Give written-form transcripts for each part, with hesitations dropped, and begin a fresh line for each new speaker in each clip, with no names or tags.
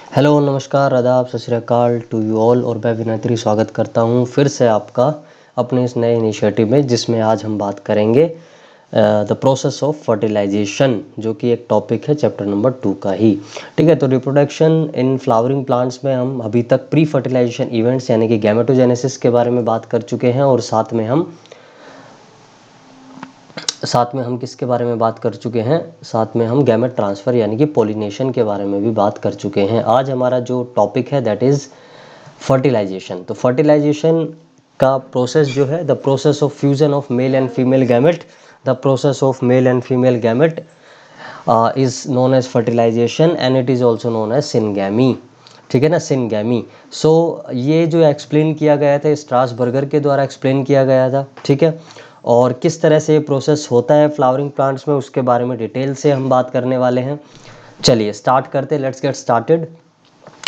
Hello नमस्कार आदाब सत श्री अकाल टू यू ऑल। और मैं विनती स्वागत करता हूँ फिर से आपका अपने इस नए इनिशिएटिव में, जिसमें आज हम बात करेंगे द प्रोसेस ऑफ फर्टिलाइजेशन, जो कि एक टॉपिक है चैप्टर नंबर 2 का ही। ठीक है, तो रिप्रोडक्शन इन फ्लावरिंग प्लांट्स में हम अभी तक प्री फर्टिलाइजेशन इवेंट्स यानी कि गैमेटोजेनेसिस के बारे में बात कर चुके हैं, और साथ में हम किसके बारे में बात कर चुके हैं, साथ में हम गैमेट ट्रांसफ़र यानी कि पोलिनेशन के बारे में भी बात कर चुके हैं। आज हमारा जो टॉपिक है दैट इज़ फर्टिलाइजेशन। तो फर्टिलाइजेशन का प्रोसेस जो है, the process of fusion of male and female gamete, the process of male and female gamete is known as fertilisation and it is also known as syngamy. ठीक है ना, syngamy. सो ये जो explain किया गया था स्ट्रासबर्गर के द्वारा एक्सप्लेन किया गया था। ठीक है, और किस तरह से ये प्रोसेस होता है फ्लावरिंग प्लांट्स में, उसके बारे में डिटेल से हम बात करने वाले हैं। चलिए स्टार्ट करते, लेट्स गेट स्टार्टेड।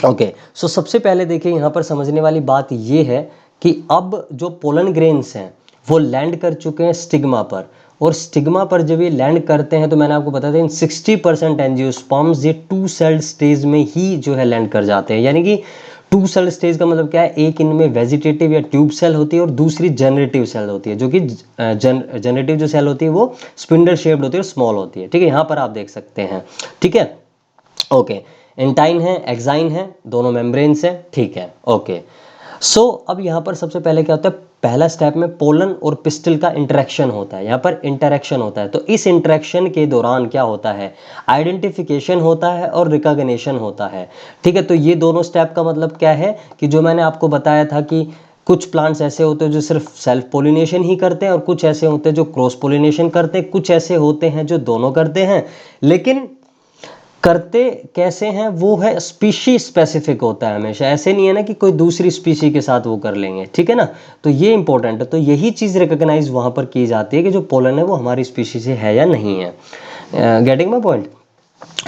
ओके, सो सबसे पहले देखिए यहाँ पर समझने वाली बात ये है कि अब जो पोलन ग्रेन्स हैं वो लैंड कर चुके हैं स्टिग्मा पर, और स्टिग्मा पर जब ये लैंड करते हैं तो मैंने आपको बताया था इन 60% एंजियोस्पर्म्स ये 2 सेल्ड स्टेज में ही जो है लैंड कर जाते हैं। यानी कि 2 सेल स्टेज का मतलब क्या है, एक इनमें वेजिटेटिव या ट्यूब सेल होती है और दूसरी जनरेटिव सेल होती है, जो कि जनरेटिव जो सेल होती है वो स्पिंडल शेप्ड होती है और स्मॉल होती है। ठीक है, यहाँ पर आप देख सकते हैं। ठीक है, ओके, एंटाइन है, एक्साइन है, दोनों मेम्ब्रेन्स है। ठीक है, ओके। सो अब यहाँ पर सबसे पहले क्या होता है, पहला स्टेप में पोलन और पिस्टल का इंटरेक्शन होता है। यहाँ पर इंटरेक्शन होता है, तो इस इंटरेक्शन के दौरान क्या होता है, आइडेंटिफिकेशन होता है और रिकॉग्निशन होता है। ठीक है, तो ये दोनों स्टेप का मतलब क्या है कि जो मैंने आपको बताया था कि कुछ प्लांट्स ऐसे होते हैं जो सिर्फ सेल्फ पोलिनेशन ही करते हैं, और कुछ ऐसे होते हैं जो क्रॉस पोलिनेशन करते हैं, कुछ ऐसे होते हैं जो दोनों करते हैं। लेकिन करते कैसे हैं वो है स्पीशी स्पेसिफिक होता है हमेशा, ऐसे नहीं है ना कि कोई दूसरी स्पीशी के साथ वो कर लेंगे। ठीक है ना, तो ये इंपॉर्टेंट है। तो यही चीज़ रिकॉग्नाइज वहाँ पर की जाती है कि जो पोलन है वो हमारी स्पीशी से है या नहीं है। Getting my point.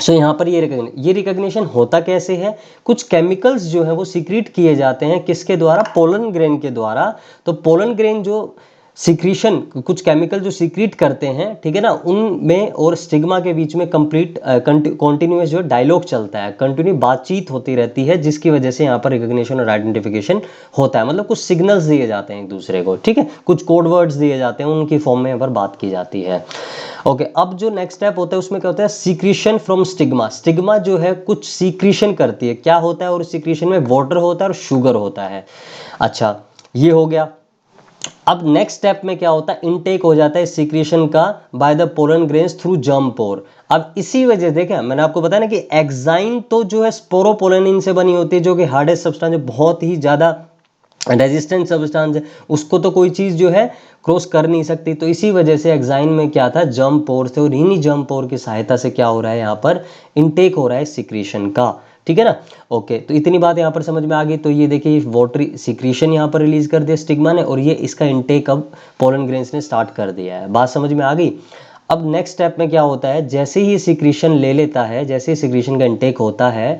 सो यहाँ पर ये रिकॉग्निशन होता कैसे है, कुछ केमिकल्स जो है वो सीक्रेट किए जाते हैं, किसके द्वारा, पोलन ग्रेन के द्वारा। तो पोलन ग्रेन जो सिक्रीशन, कुछ केमिकल जो सीक्रेट करते हैं, ठीक है ना, उनमें और स्टिग्मा के बीच में कंप्लीट कॉन्टिन्यूस जो डायलॉग चलता है, कंटिन्यू बातचीत होती रहती है, जिसकी वजह से यहाँ पर रिकॉग्निशन और आइडेंटिफिकेशन होता है। मतलब कुछ सिग्नल्स दिए जाते हैं एक दूसरे को। ठीक है, कुछ कोड वर्ड्स दिए जाते हैं, उनकी फॉर्म में यहाँ पर बात की जाती है। ओके, अब जो नेक्स्ट स्टेप होता है उसमें क्या होता है, सीक्रीशन फ्रॉम स्टिग्मा। स्टिग्मा जो है कुछ सीक्रीशन करती है, क्या होता है, और सीक्रीशन में वाटर होता है और शुगर होता है। अच्छा, ये हो गया। अब नेक्स्ट स्टेप में क्या होता है, इनटेक हो जाता है सीक्रेशन का by the pollen grains through germ pore. अब इसी वजह देखा मैंने आपको बताया ना कि एक्साइन तो जो है स्पोरोपोलेनिन से बनी होती है, जो कि हार्डेस्ट सब्सटेंस है, बहुत ही ज्यादा रेजिस्टेंट सब्सटेंस है, उसको तो कोई चीज जो है क्रॉस कर नहीं सकती। तो इसी वजह से एक्साइन में क्या था, जर्म पोर थे, और इन्हीं जर्म पोर की सहायता से क्या हो रहा है, यहाँ पर इनटेक हो रहा है सीक्रेशन का। ठीक है ना, ओके। तो इतनी बात यहाँ पर समझ में आ गई। तो ये देखिए वाटरी सीक्रेशन यहाँ पर रिलीज कर दिया स्टिग्मा ने, और ये इसका इनटेक अब पोलन ग्रेन्स ने स्टार्ट कर दिया है। बात समझ में आ गई। अब नेक्स्ट स्टेप में क्या होता है, जैसे ही सीक्रेशन ले लेता है, जैसे ही सीक्रेशन का इनटेक होता है,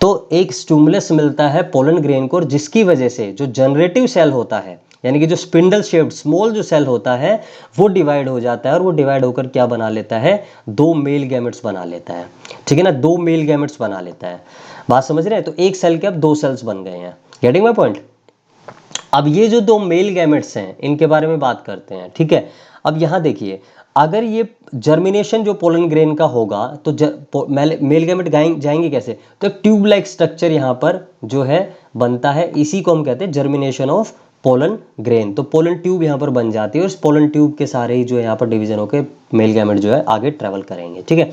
तो एक स्टिमुलस मिलता है पोलन ग्रेन को, जिसकी वजह से जो जनरेटिव सेल होता है, यानी कि जो स्पिंडल शेप्ड स्मॉल जो सेल होता है, वो डिवाइड हो जाता है, और वो डिवाइड होकर क्या बना लेता है, 2 मेल गैमेट्स बना लेता है। ठीक है ना, 2 मेल गैमेट्स बना लेता है। बात समझ रहे हैं, तो एक सेल के अब 2 सेल्स बन गए हैं। Getting my point. अब ये जो 2 मेल गैमेट्स हैं इनके बारे में बात करते हैं। ठीक है, अब यहां देखिए, अगर ये जर्मिनेशन जो पोलन ग्रेन का होगा तो मेल गैमेट जाएंगे कैसे, तो एक ट्यूब लाइक स्ट्रक्चर यहाँ पर जो है बनता है, इसी को हम कहते हैं जर्मिनेशन ऑफ पोलन ग्रेन। तो पोलन ट्यूब यहाँ पर बन जाती है, और इस पोलन ट्यूब के सारे ही जो है यहाँ पर डिवीजन होकर मेल गैमेट जो है आगे ट्रेवल करेंगे। ठीक है,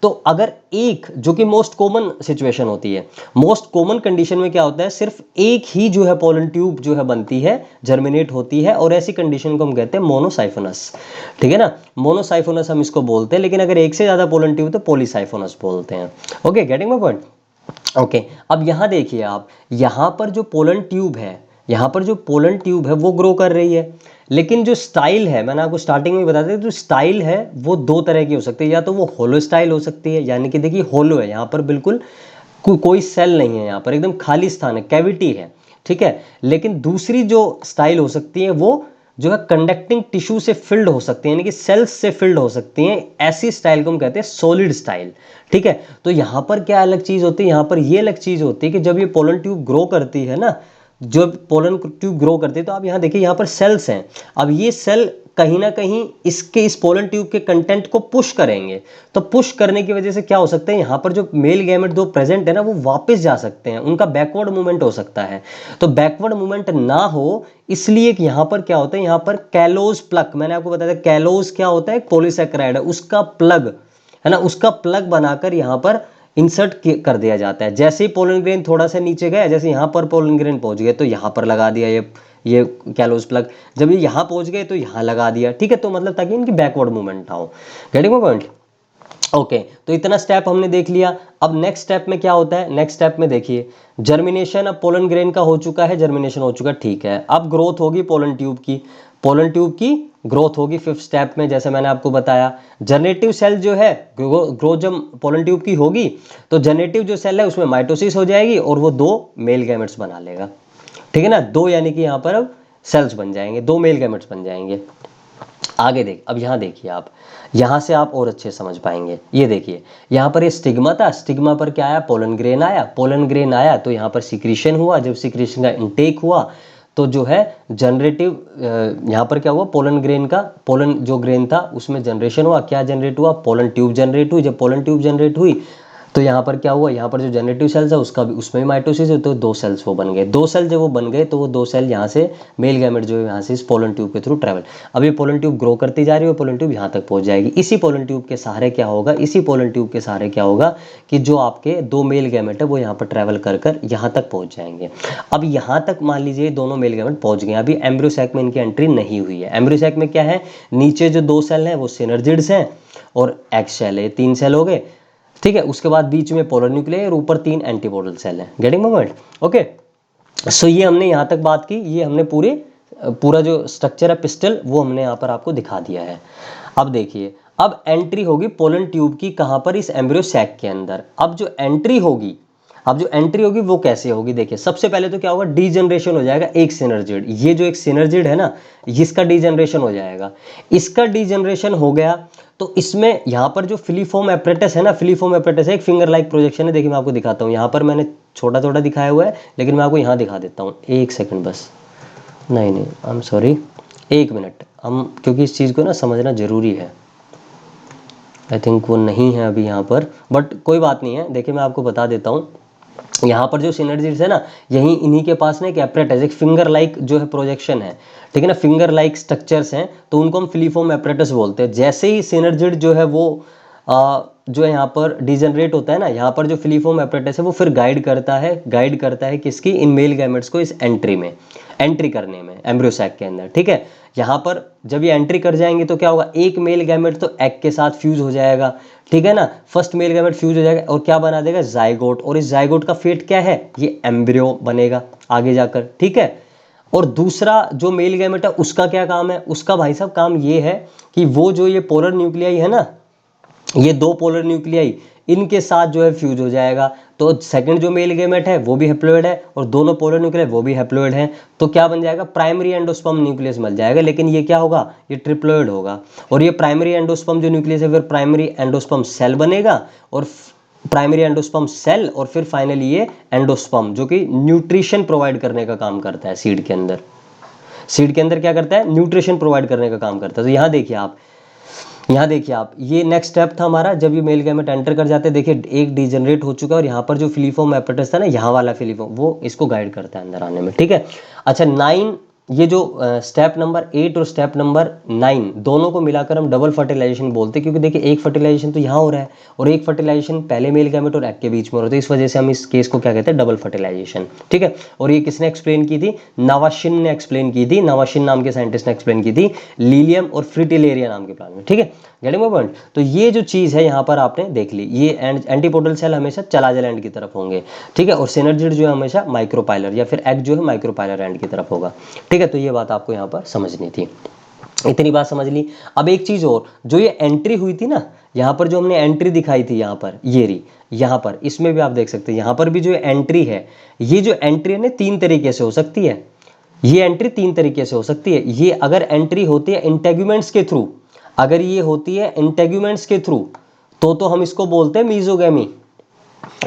तो अगर एक, जो कि मोस्ट कॉमन सिचुएशन होती है, मोस्ट कॉमन कंडीशन में क्या होता है, सिर्फ एक ही जो है पोलन ट्यूब जो है बनती है, जर्मिनेट होती है, और ऐसी कंडीशन को हम कहते हैं मोनोसाइफोनस। ठीक है ना, मोनोसाइफोनस हम इसको बोलते हैं, लेकिन अगर एक से ज्यादा पोलन ट्यूब तो पॉलीसाइफोनस बोलते हैं। Okay, getting my point. Okay, अब यहां देखिए आप, यहां पर जो पोलन ट्यूब है, यहाँ पर जो पोलन ट्यूब है वो ग्रो कर रही है, लेकिन जो स्टाइल है, मैंने आपको स्टार्टिंग में बता दिया, जो स्टाइल है वो 2 तरह की हो सकती है। या तो वो होलो स्टाइल हो सकती है, यानी कि देखिए होलो है, यहाँ पर बिल्कुल कोई सेल नहीं है, यहाँ पर एकदम खाली स्थान है, कैविटी है। ठीक है, लेकिन दूसरी जो स्टाइल हो सकती है वो जो है कंडक्टिंग टिश्यू से फिल्ड हो सकती हैं, यानी कि सेल्स से फिल्ड हो सकती हैं, ऐसी स्टाइल को हम कहते हैं सॉलिड स्टाइल। ठीक है, तो यहाँ पर क्या अलग चीज होती है, यहाँ पर ये अलग चीज होती है कि जब ये पोलन ट्यूब ग्रो करती है ना, जब पोलन ट्यूब ग्रो करती है, तो आप यहाँ देखिए यहाँ पर सेल्स हैं। अब ये सेल कहीं ना कहीं इस पोलन ट्यूब के कंटेंट को पुश करेंगे, तो पुश करने की वजह से क्या हो सकता है, यहाँ पर जो मेल गैमेट दो प्रेजेंट है ना, वो वापस जा सकते हैं, उनका बैकवर्ड मूवमेंट हो सकता है। तो बैकवर्ड मूवमेंट ना हो इसलिए कि यहाँ पर क्या होता है, यहाँ पर कैलोज प्लग, मैंने आपको बताया था कैलोज क्या होता है, पॉलीसैकेराइड है, उसका प्लग है ना, उसका प्लग बनाकर यहाँ पर इंसर्ट कर दिया जाता है। जैसे ही पोलन ग्रेन थोड़ा सा नीचे गया, जैसे यहाँ पर पोलन ग्रेन पहुंच गए तो यहाँ पर लगा दिया ये कैलोज प्लग, जब ये यहाँ पहुंच गए तो यहाँ लगा दिया। ठीक है, तो मतलब ताकि इनकी बैकवर्ड मूवमेंट ना हो। Getting my point? ओके, तो इतना स्टेप हमने देख लिया। अब नेक्स्ट स्टेप में क्या होता है, नेक्स्ट स्टेप में देखिए जर्मिनेशन, अब पोलन ग्रेन का हो चुका है, जर्मिनेशन हो चुका है, ठीक है। अब ग्रोथ होगी पोलन ट्यूब की, पोलन ट्यूब की ग्रोथ होगी फिफ्थ स्टेप में, जैसे मैंने आपको बताया। जनरेटिव सेल जो है ग्रोथ जब पोलन ट्यूब की होगी तो जनरेटिव जो सेल है उसमें माइटोसिस हो जाएगी और वो दो मेल गैमेट्स बना लेगा। ठीक है ना, दो यानी कि यहाँ पर अब सेल्स बन जाएंगे, दो मेल गैमेट्स बन जाएंगे। आगे देख, अब यहाँ देखिए आप, यहाँ से आप और अच्छे समझ पाएंगे। ये देखिए यहाँ पर ये स्टिग्मा था, स्टिग्मा पर क्या आया, पोलन ग्रेन आया, पोलन ग्रेन आया तो यहाँ पर सिक्रीशन हुआ, जब सिक्रीशन का इनटेक हुआ तो जो है जनरेटिव, यहाँ पर क्या हुआ, पोलन ग्रेन का, पोलन जो ग्रेन था उसमें जनरेशन हुआ, क्या जनरेट हुआ, पोलन ट्यूब जनरेट हुई। जब पोलन ट्यूब जनरेट हुई तो यहाँ पर क्या हुआ, यहाँ पर जो जनरेटिव सेल्स है उसका भी, उसमें भी माइटोसिस है, तो दो सेल्स वो बन गए। दो सेल जब वो बन गए तो वो दो सेल यहाँ से मेल गैमेट जो है यहाँ से इस पोलन ट्यूब के थ्रू ट्रेवल, अब ये पोलन ट्यूब ग्रो करती जा रही है, पोलन ट्यूब यहाँ तक पहुँच जाएगी। इसी पोलन ट्यूब के सहारे क्या होगा, इसी पोलन ट्यूब के सहारे क्या होगा कि जो आपके दो मेल गैमेट है वो यहाँ पर ट्रेवल कर कर यहाँ तक पहुँच जाएंगे। अब यहाँ तक मान लीजिए दोनों मेल गैमेट पहुँच गए, अभी एम्ब्रियो सैक में इनकी एंट्री नहीं हुई है। एम्ब्रियो सैक में क्या है, नीचे जो दो सेल हैं वो सिनर्जिड्स हैं और एग सेल है, तीन सेल हो गए। ठीक है, उसके बाद बीच में पोलर न्यूक्लियस और ऊपर तीन एंटीपोडल सेल हैं। Getting my point? ओके, सो ये हमने यहाँ तक बात की, ये हमने पूरा जो स्ट्रक्चर है पिस्टल वो हमने यहाँ पर आपको दिखा दिया है। अब देखिए, अब एंट्री होगी पोलन ट्यूब की कहाँ पर, इस एम्ब्रियो सैक के अंदर। अब जो एंट्री होगी, वो कैसे होगी, देखिए सबसे पहले तो क्या होगा, डीजनरेशन हो जाएगा एक सिनर्जिड। ये जो एक सिनर्जिड है ना, इसका डीजनरेशन हो जाएगा। इसका डीजनरेशन हो गया तो इसमें यहाँ पर जो फिलीफॉर्म एपरेटस है ना, फिलीफॉर्म एपरेटस है, एक फिंगर लाइक प्रोजेक्शन है। देखिए मैं आपको दिखाता हूँ, यहाँ पर मैंने छोटा छोटा दिखाया हुआ है लेकिन मैं आपको यहाँ दिखा देता हूँ। एक सेकंड बस, नहीं आई एम सॉरी, एक मिनट, हम क्योंकि इस चीज़ को ना समझना जरूरी है। आई थिंक वो नहीं है अभी यहाँ पर, बट कोई बात नहीं है। देखिए मैं आपको बता देता हूँ, यहाँ पर जो सिनर्जिड्स है ना, यही इन्हीं के पास ना एक एपरेटस, एक फिंगर लाइक जो है प्रोजेक्शन है। ठीक है ना, फिंगर लाइक स्ट्रक्चर्स हैं तो उनको हम फिलीफॉर्म एपरेटस बोलते हैं। जैसे ही सिनर्जिड जो है वो जो है यहाँ पर डिजनरेट होता है ना, यहाँ पर जो फिलीफॉर्म एपरेटस है वो फिर गाइड करता है किसकी, इन मेल गैमेट्स को इस एंट्री करने में एम्ब्रियो सैक के अंदर। ठीक है, यहाँ पर जब ये एंट्री कर जाएंगे तो क्या होगा, एक मेल गैमेट तो एग के साथ फ्यूज हो जाएगा। ठीक है ना, फर्स्ट मेल गैमेट फ्यूज हो जाएगा और क्या बना देगा, जाइगोट, और इस जाइगोट का फेट क्या है, ये एम्ब्रियो बनेगा आगे जाकर। ठीक है, और दूसरा जो मेल गैमेट है उसका क्या काम है, उसका भाई साहब काम ये है कि वो जो ये पोलर न्यूक्लियाई है ना, ये दो पोलर न्यूक्लियाई इनके साथ जो है फ्यूज हो जाएगा। तो सेकंड जो मेल गैमेट है वो भी हैप्लॉइड है और दोनों पोलर न्यूक्लियाई वो भी हैप्लॉइड है। तो क्या बन जाएगा, प्राइमरी एंडोस्पर्म न्यूक्लियस मिल जाएगा। लेकिन ये क्या होगा, ये ट्रिप्लॉइड होगा। और ये प्राइमरी एंडोस्पर्म जो न्यूक्लियस है फिर प्राइमरी एंडोस्पर्म सेल बनेगा, और प्राइमरी एंडोस्पर्म सेल, और फिर फाइनली ये एंडोस्पर्म जो कि न्यूट्रिशन प्रोवाइड करने का काम करता है सीड के अंदर। सीड के अंदर क्या करता है, न्यूट्रिशन प्रोवाइड करने का काम करता है। तो यहाँ देखिए आप, ये नेक्स्ट स्टेप था हमारा, जब ये मेल गैमेट एंटर कर जाते हैं। देखिए एक डिजनरेट हो चुका है और यहाँ पर जो फिलीफॉर्म एपरेटस था ना, यहाँ वाला फिलीफॉर्म, वो इसको गाइड करता है अंदर आने में। ठीक है, अच्छा 9, ये जो स्टेप नंबर 8 और स्टेप नंबर 9 दोनों को मिलाकर हम डबल फर्टिलाइजेशन बोलते हैं। क्योंकि देखिए एक फर्टिलाइजेशन तो यहाँ हो रहा है और एक फर्टिलाइजेशन पहले मेल गैमेट और एग के बीच में हो रहा है, तो इस वजह से हम इस केस को क्या कहते हैं, डबल फर्टिलाइजेशन। ठीक है, और ये किसने एक्सप्लेन की थी, नवाशिन ने एक्सप्लेन की थी, नवाशिन नाम के साइंटिस्ट ने एक्सप्लेन की थी, लीलियम और फ्रिटिलेरिया नाम के प्लांट में। ठीक है, गेटिंग माय पॉइंट? तो ये जो चीज़ है यहाँ पर आपने देख ली, ये एंटीपोडल सेल हमेशा चलाजल एंड की तरफ होंगे। ठीक है, और सिनर्जिड जो है हमेशा माइक्रोपाइलर, या फिर एग जो है माइक्रोपाइलर एंड की तरफ होगा। ठीक है, तो ये बात आपको यहाँ पर समझनी थी। इतनी बात समझ ली। अब एक चीज और, जो ये एंट्री हुई थी ना, यहाँ पर जो हमने एंट्री दिखाई थी, यहाँ पर ये रही, यहाँ पर इसमें भी आप देख सकते हैं, यहाँ पर भी जो एंट्री है, ये जो एंट्री है ना 3 तरीके से हो सकती है। ये एंट्री 3 तरीके से हो सकती है। ये अगर एंट्री होती है इंटेगुमेंट्स के थ्रू, अगर ये होती है इंटेगुमेंट्स के थ्रू तो हम इसको बोलते हैं मीजोगैमी।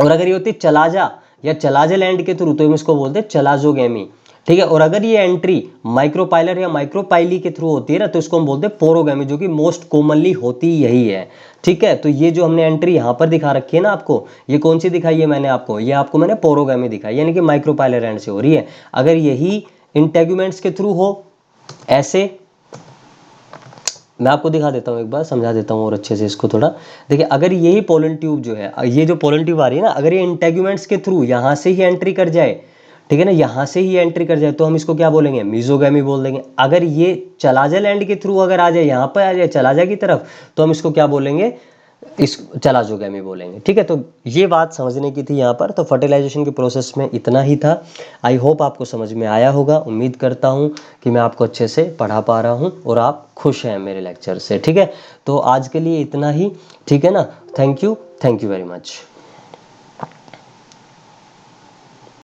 और अगर ये होती है चलाजा या चलाजा लैंड के थ्रू तो हम इसको बोलते हैं चलाजोगैमी, ठीक है। और अगर ये एंट्री माइक्रोपाइलर या माइक्रोपाइली के थ्रू होती है ना तो इसको हम बोलते हैं पोरोगैमी, जो कि मोस्ट कॉमनली होती यही है, ठीक है। तो ये जो हमने एंट्री यहाँ पर दिखा रखी है ना आपको, ये कौन सी दिखाई है मैंने आपको, ये आपको मैंने पोरोगैमी दिखाई, यानी कि माइक्रोपाइलर एंड से हो रही है। अगर यही इंटेगुमेंट्स के थ्रू हो ऐसे, मैं आपको दिखा देता हूँ एक बार, समझा देता हूँ और अच्छे से इसको थोड़ा। देखिए अगर यही पोलन ट्यूब जो है, ये जो पोलन ट्यूब आ रही है ना, अगर ये इंटेगुमेंट्स के थ्रू यहाँ से ही एंट्री कर जाए, ठीक है ना, यहाँ से ही एंट्री कर जाए तो हम इसको क्या बोलेंगे, मीजोगैमी बोल देंगे। अगर ये चलाजा लैंड के थ्रू अगर आ जाए, यहाँ पर आ जाए चलाजा की तरफ, तो हम इसको क्या बोलेंगे, इस चलाजोगैमी बोलेंगे, ठीक है। तो ये बात समझने की थी यहाँ पर। तो फर्टिलाइजेशन के प्रोसेस में इतना ही था। आई होप आपको समझ में आया होगा। उम्मीद करता हूँ कि मैं आपको अच्छे से पढ़ा पा रहा हूँ और आप खुश हैं मेरे लेक्चर से, ठीक है। तो आज के लिए इतना ही, ठीक है ना। Thank you very much.